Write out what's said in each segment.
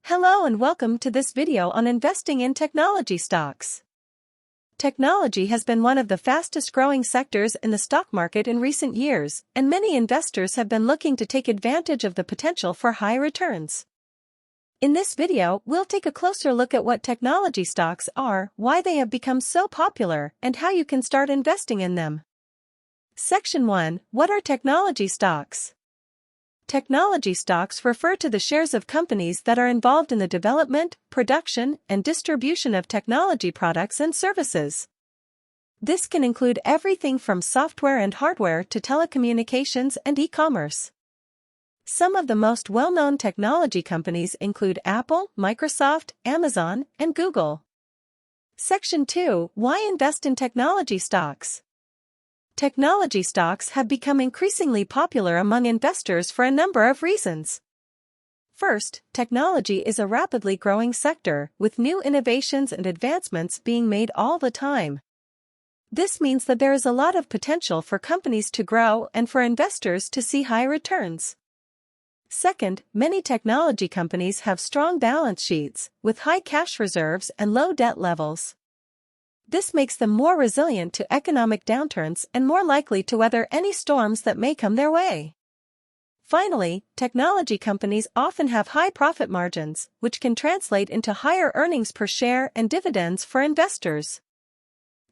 Hello and welcome to this video on investing in technology stocks. Technology has been one of the fastest growing sectors in the stock market in recent years, and many investors have been looking to take advantage of the potential for high returns. In this video, we'll take a closer look at what technology stocks are, why they have become so popular, and how you can start investing in them. Section 1. What are technology stocks? Technology stocks refer to the shares of companies that are involved in the development, production, and distribution of technology products and services. This can include everything from software and hardware to telecommunications and e-commerce. Some of the most well-known technology companies include Apple, Microsoft, Amazon, and Google. Section 2. Why invest in technology stocks? Technology stocks have become increasingly popular among investors for a number of reasons. First, technology is a rapidly growing sector, with new innovations and advancements being made all the time. This means that there is a lot of potential for companies to grow and for investors to see high returns. Second, many technology companies have strong balance sheets, with high cash reserves and low debt levels. This makes them more resilient to economic downturns and more likely to weather any storms that may come their way. Finally, technology companies often have high profit margins, which can translate into higher earnings per share and dividends for investors.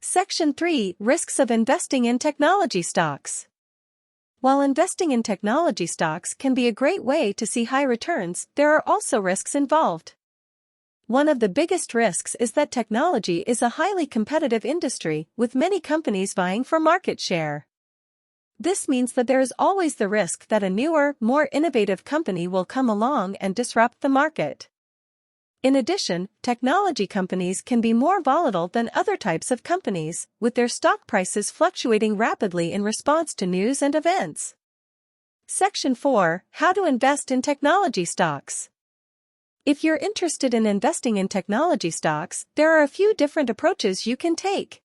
Section 3. Risks of investing in technology stocks. While investing in technology stocks can be a great way to see high returns, there are also risks involved. One of the biggest risks is that technology is a highly competitive industry, with many companies vying for market share. This means that there is always the risk that a newer, more innovative company will come along and disrupt the market. In addition, technology companies can be more volatile than other types of companies, with their stock prices fluctuating rapidly in response to news and events. Section 4. How to invest in technology stocks. If you're interested in investing in technology stocks, there are a few different approaches you can take.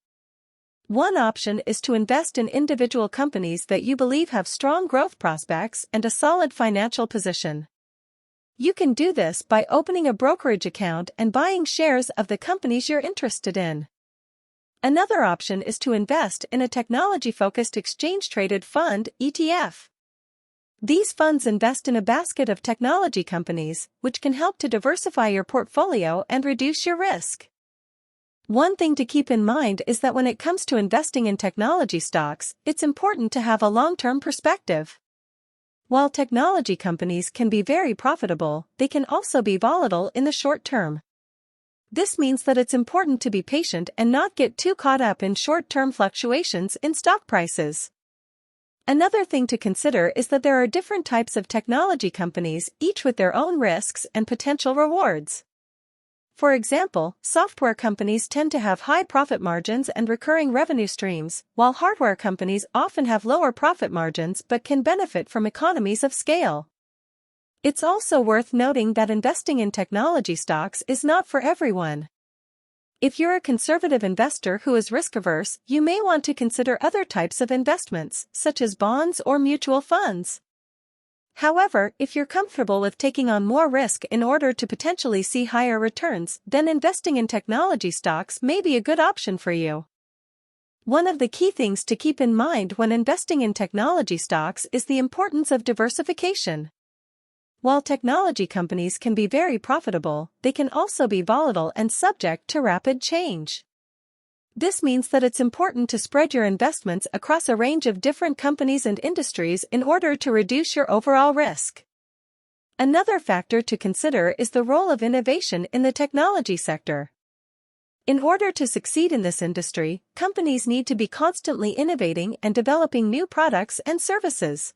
One option is to invest in individual companies that you believe have strong growth prospects and a solid financial position. You can do this by opening a brokerage account and buying shares of the companies you're interested in. Another option is to invest in a technology-focused exchange-traded fund, ETF. These funds invest in a basket of technology companies, which can help to diversify your portfolio and reduce your risk. One thing to keep in mind is that when it comes to investing in technology stocks, it's important to have a long-term perspective. While technology companies can be very profitable, they can also be volatile in the short term. This means that it's important to be patient and not get too caught up in short-term fluctuations in stock prices. Another thing to consider is that there are different types of technology companies, each with their own risks and potential rewards. For example, software companies tend to have high profit margins and recurring revenue streams, while hardware companies often have lower profit margins but can benefit from economies of scale. It's also worth noting that investing in technology stocks is not for everyone. If you're a conservative investor who is risk-averse, you may want to consider other types of investments, such as bonds or mutual funds. However, if you're comfortable with taking on more risk in order to potentially see higher returns, then investing in technology stocks may be a good option for you. One of the key things to keep in mind when investing in technology stocks is the importance of diversification. While technology companies can be very profitable, they can also be volatile and subject to rapid change. This means that it's important to spread your investments across a range of different companies and industries in order to reduce your overall risk. Another factor to consider is the role of innovation in the technology sector. In order to succeed in this industry, companies need to be constantly innovating and developing new products and services.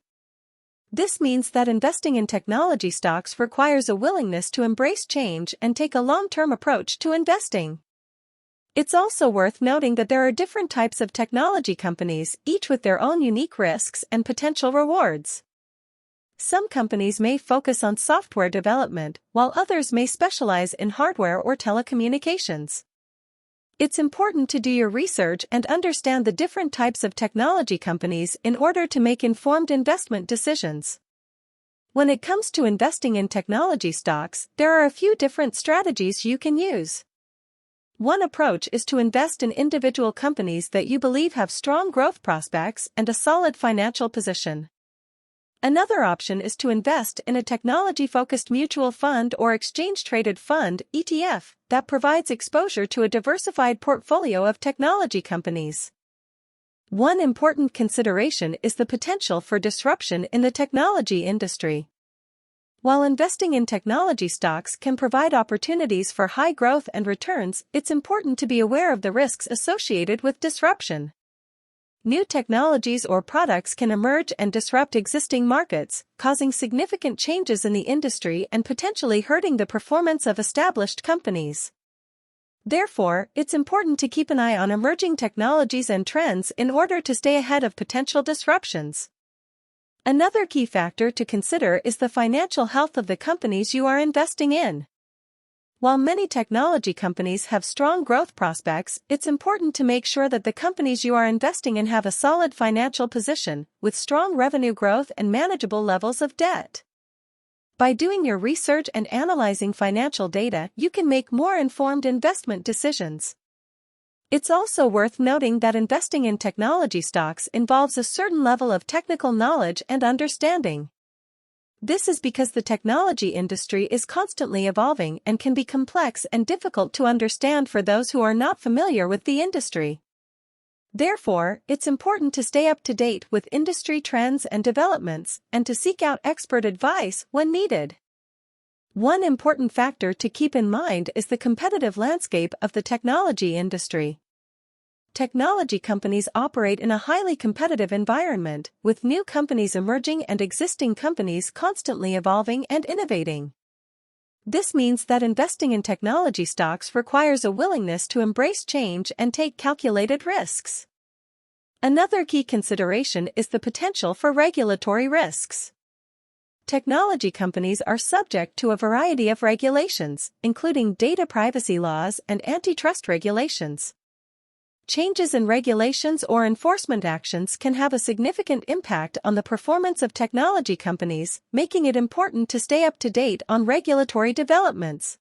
This means that investing in technology stocks requires a willingness to embrace change and take a long-term approach to investing. It's also worth noting that there are different types of technology companies, each with their own unique risks and potential rewards. Some companies may focus on software development, while others may specialize in hardware or telecommunications. It's important to do your research and understand the different types of technology companies in order to make informed investment decisions. When it comes to investing in technology stocks, there are a few different strategies you can use. One approach is to invest in individual companies that you believe have strong growth prospects and a solid financial position. Another option is to invest in a technology-focused mutual fund or exchange-traded fund (ETF) that provides exposure to a diversified portfolio of technology companies. One important consideration is the potential for disruption in the technology industry. While investing in technology stocks can provide opportunities for high growth and returns, it's important to be aware of the risks associated with disruption. New technologies or products can emerge and disrupt existing markets, causing significant changes in the industry and potentially hurting the performance of established companies. Therefore, it's important to keep an eye on emerging technologies and trends in order to stay ahead of potential disruptions. Another key factor to consider is the financial health of the companies you are investing in. While many technology companies have strong growth prospects, it's important to make sure that the companies you are investing in have a solid financial position, with strong revenue growth and manageable levels of debt. By doing your research and analyzing financial data, you can make more informed investment decisions. It's also worth noting that investing in technology stocks involves a certain level of technical knowledge and understanding. This is because the technology industry is constantly evolving and can be complex and difficult to understand for those who are not familiar with the industry. Therefore, it's important to stay up to date with industry trends and developments, and to seek out expert advice when needed. One important factor to keep in mind is the competitive landscape of the technology industry. Technology companies operate in a highly competitive environment, with new companies emerging and existing companies constantly evolving and innovating. This means that investing in technology stocks requires a willingness to embrace change and take calculated risks. Another key consideration is the potential for regulatory risks. Technology companies are subject to a variety of regulations, including data privacy laws and antitrust regulations. Changes in regulations or enforcement actions can have a significant impact on the performance of technology companies, making it important to stay up to date on regulatory developments.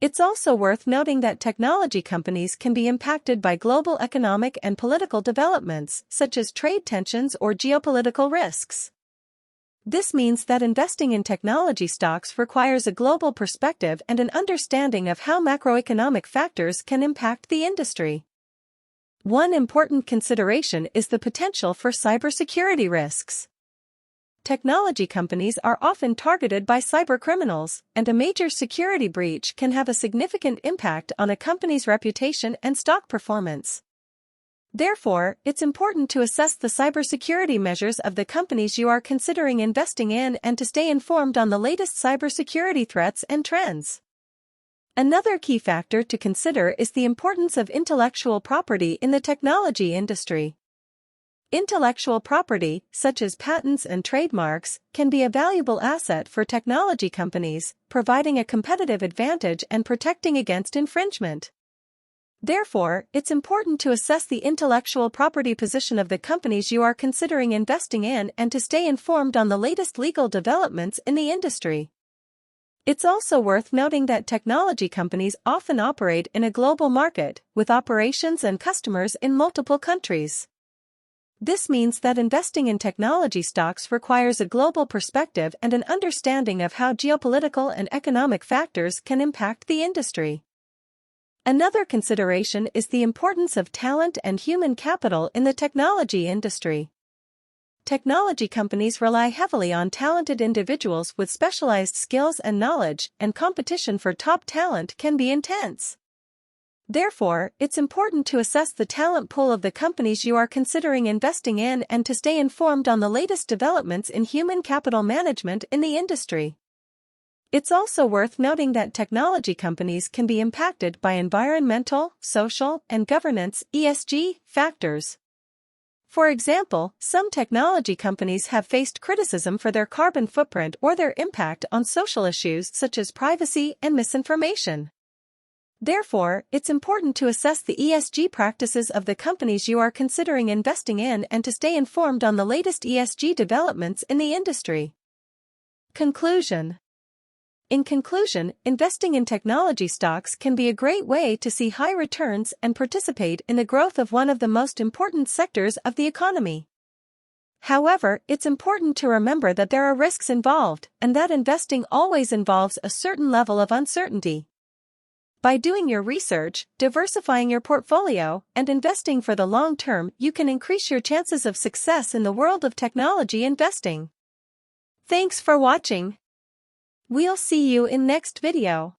It's also worth noting that technology companies can be impacted by global economic and political developments, such as trade tensions or geopolitical risks. This means that investing in technology stocks requires a global perspective and an understanding of how macroeconomic factors can impact the industry. One important consideration is the potential for cybersecurity risks. Technology companies are often targeted by cybercriminals, and a major security breach can have a significant impact on a company's reputation and stock performance. Therefore, it's important to assess the cybersecurity measures of the companies you are considering investing in and to stay informed on the latest cybersecurity threats and trends. Another key factor to consider is the importance of intellectual property in the technology industry. Intellectual property, such as patents and trademarks, can be a valuable asset for technology companies, providing a competitive advantage and protecting against infringement. Therefore, it's important to assess the intellectual property position of the companies you are considering investing in and to stay informed on the latest legal developments in the industry. It's also worth noting that technology companies often operate in a global market, with operations and customers in multiple countries. This means that investing in technology stocks requires a global perspective and an understanding of how geopolitical and economic factors can impact the industry. Another consideration is the importance of talent and human capital in the technology industry. Technology companies rely heavily on talented individuals with specialized skills and knowledge, and competition for top talent can be intense. Therefore, it's important to assess the talent pool of the companies you are considering investing in and to stay informed on the latest developments in human capital management in the industry. It's also worth noting that technology companies can be impacted by environmental, social, and governance (ESG) factors. For example, some technology companies have faced criticism for their carbon footprint or their impact on social issues such as privacy and misinformation. Therefore, it's important to assess the ESG practices of the companies you are considering investing in and to stay informed on the latest ESG developments in the industry. Conclusion. In conclusion, investing in technology stocks can be a great way to see high returns and participate in the growth of one of the most important sectors of the economy. However, it's important to remember that there are risks involved, and that investing always involves a certain level of uncertainty. By doing your research, diversifying your portfolio, and investing for the long term, you can increase your chances of success in the world of technology investing. Thanks for watching. We'll see you in next video.